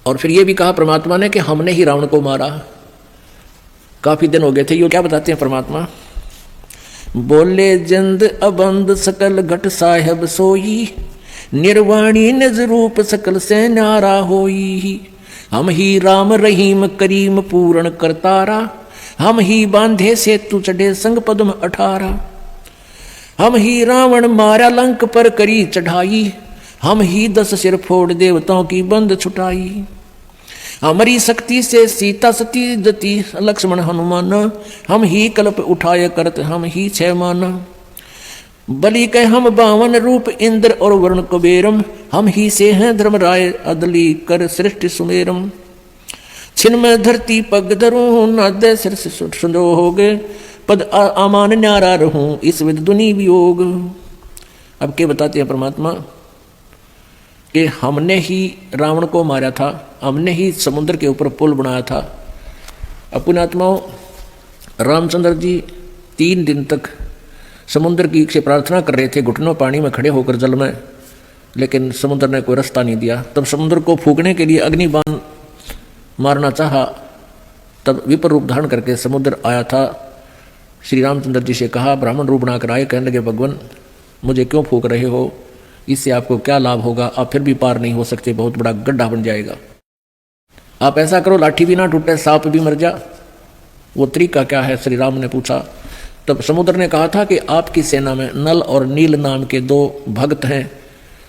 और फिर ये भी कहा परमात्मा ने कि हमने ही रावण को मारा। काफी दिन हो गए थे। ये क्या बताते हैं परमात्मा? बोले जंद अबंद सकल घट साहेब सोई, निर्वाणी निज रूप सकल से न्यारा होई। हम ही राम रहीम करीम पूर्ण करतारा, हम ही बांधे सेतु चढ़े संग पद्म 18। हम ही रावण मारा लंक पर करी चढ़ाई, हम ही 10 सिर फोड़ देवताओं की बंद छुटाई। हमारी शक्ति से सीता सती जती लक्ष्मण हनुमान, हम ही कल्प उठाए करत हम ही 6 माना। बलि के हम 52 रूप इंद्र और वरुण कुबेरम, हम ही से हैं धर्मराय अदली कर सृष्टि सुमेरम। छिन में धरती पग धरूं नादे सिर संजोग, पद आमान न्यारा रहूं इस विद दुनि वियोग। अब क्या बताते हैं परमात्मा कि हमने ही रावण को मारा था, हमने ही समुद्र के ऊपर पुल बनाया था। अपने आत्माओं, रामचंद्र जी 3 दिन तक समुद्र की से प्रार्थना कर रहे थे, घुटनों पानी में खड़े होकर जल में, लेकिन समुद्र ने कोई रास्ता नहीं दिया। तब समुद्र को फूकने के लिए अग्निबाण मारना चाहा, तब विपर रूप धारण करके समुद्र आया था। श्री रामचंद्र जी से कहा, ब्राह्मण रूप बनाकर आए, कहने लगे भगवान मुझे क्यों फूक रहे हो, इससे आपको क्या लाभ होगा, आप फिर भी पार नहीं हो सकते, बहुत बड़ा गड्ढा बन जाएगा। आप ऐसा करो लाठी भी ना टूटे, सांप भी मर जा। वो तरीका क्या है, श्री राम ने पूछा। तब समुद्र ने कहा था कि आपकी सेना में नल और नील नाम के 2 भक्त हैं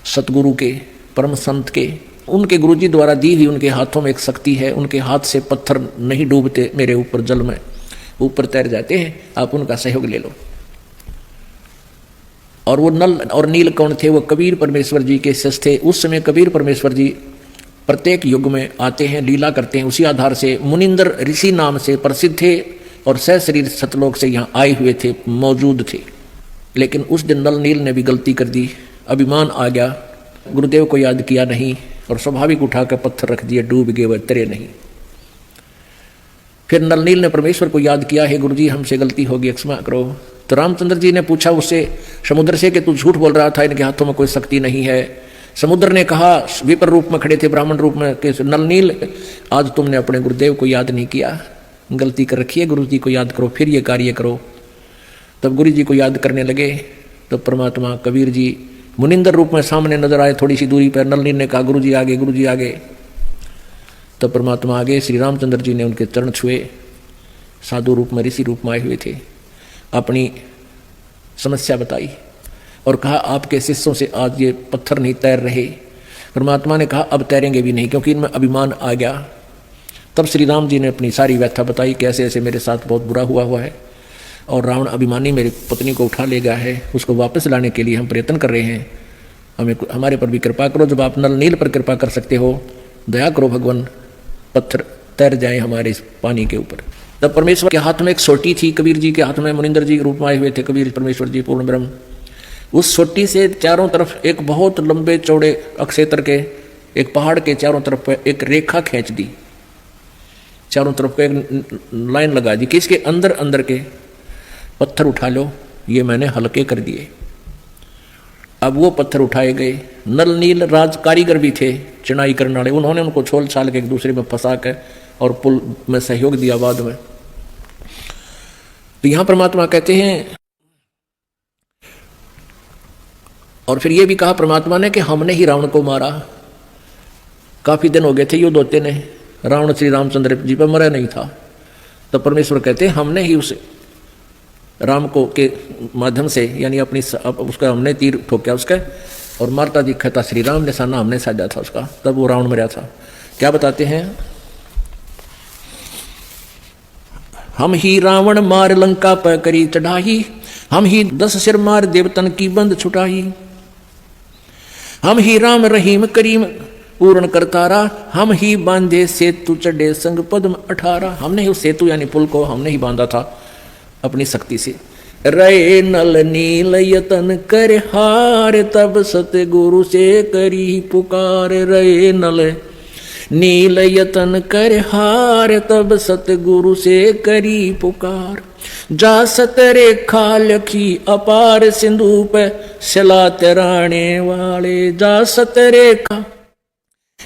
सतगुरु के, परम संत के। उनके गुरुजी द्वारा दी हुई उनके हाथों में एक शक्ति है, उनके हाथ से पत्थर नहीं डूबते मेरे ऊपर, जल में ऊपर तैर जाते हैं, आप उनका सहयोग ले लो। और वो नल और नील कौन थे? वो कबीर परमेश्वर जी के शिष्य थे। उस समय कबीर परमेश्वर जी प्रत्येक युग में आते हैं, लीला करते हैं। उसी आधार से मुनिंदर ऋषि नाम से प्रसिद्ध थे और सहशरीर सतलोक से यहाँ आए हुए थे, मौजूद थे। लेकिन उस दिन नल नील ने भी गलती कर दी, अभिमान आ गया, गुरुदेव को याद किया नहीं और स्वाभाविक उठाकर पत्थर रख दिए, डूब गए, वह तरे नहीं। फिर नल नील ने परमेश्वर को याद किया, हे गुरुजी हमसे गलती होगी, क्षमा करो। तो रामचंद्र जी ने पूछा उससे, समुद्र से, कि तू झूठ बोल रहा था, इनके हाथों में कोई शक्ति नहीं है। समुद्र ने कहा, विपर रूप में खड़े थे, ब्राह्मण रूप में, कि नल नील आज तुमने अपने गुरुदेव को याद नहीं किया, गलती कर रखी है, गुरु जी को याद करो, फिर ये कार्य करो। तब गुरु जी को याद करने लगे। तो परमात्मा कबीर जी मुनिंदर रूप में सामने नजर आए, थोड़ी सी दूरी पर। नल नील ने कहा, गुरु जी आगे, गुरु जी आगे। तब परमात्मा आगे, श्री रामचंद्र जी ने उनके चरण छुए, साधु रूप में, ऋषि रूप में आए हुए थे, अपनी समस्या बताई और कहा, आपके शिष्यों से आज ये पत्थर नहीं तैर रहे। परमात्मा ने कहा, अब तैरेंगे भी नहीं, क्योंकि इनमें अभिमान आ गया। तब श्री राम जी ने अपनी सारी व्यथा बताई, कैसे ऐसे मेरे साथ बहुत बुरा हुआ है और रावण अभिमानी मेरी पत्नी को उठा ले गया है, उसको वापस लाने के लिए हम प्रयत्न कर रहे हैं, हमें हमारे पर भी कृपा करो। जब आप नल नील पर कृपा कर सकते हो, दया करो भगवान, पत्थर तैर जाए हमारे इस पानी के ऊपर। तब परमेश्वर के हाथ में एक सोटी थी, कबीर जी के हाथ में, मुनिंदर जी के रूप में आए हुए थे कबीर परमेश्वर जी पूर्ण ब्रह्म। उस सोटी से चारों तरफ एक बहुत लंबे चौड़े अक्षेत्र के, एक पहाड़ के चारों तरफ एक रेखा खींच दी, चारों तरफ को एक लाइन लगा दी कि इसके अंदर अंदर के पत्थर उठा लो, ये मैंने हल्के कर दिए। अब वो पत्थर उठाए गए। नल नील राज कारीगर भी थे, चिनाई करने वाले, उन्होंने उनको छोल छाल के एक दूसरे में फंसा के और पुल में सहयोग दिया बाद में। तो यहां परमात्मा कहते हैं, और फिर ये भी कहा परमात्मा ने कि हमने ही रावण को मारा। काफी दिन हो गए थे युद्ध होते ने, रावण श्री रामचंद्र जी पर मरा नहीं था। तो परमेश्वर कहते हैं, हमने ही उस राम को के माध्यम से, यानी अपनी उसका हमने तीर ठोका उसका, और मारता दिखा था श्री राम, निशाना हमने साधा था उसका, तब वो रावण मरा था। क्या बताते हैं, हम ही रावण मार लंका पर करी चढ़ाई, हम ही 10 सिर मार देवतन की बंद छुटाई। हम ही राम रहीम करीम पूर्ण करतारा, हम ही बांधे सेतु चढ़े संग पद्म 18। हमने ही उस सेतु यानी पुल को हमने ही बांधा था अपनी शक्ति से। रे नल नील यतन कर हार, तब सतगुरु से करी पुकार। रे नल नील यतन कर हार, तब सतगुरु से करी पुकार। जा सतरेखा लखी अपार, सिंधु पे सिला तराने वाले। जा सतरेखा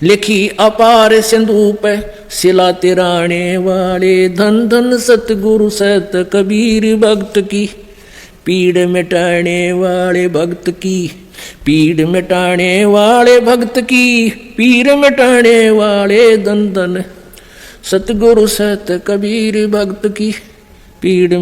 लिखी अपार सिंधु पे सिला तिराने वाले, धन धन सतगुरु सत कबीर भक्त की, पीड़ मिटाने वाले भक्त की, पीड़ मिटाने वाले भक्त की, पीड़ मिटाने वाले, धन धन सतगुरु सत कबीर भक्त की, पीड़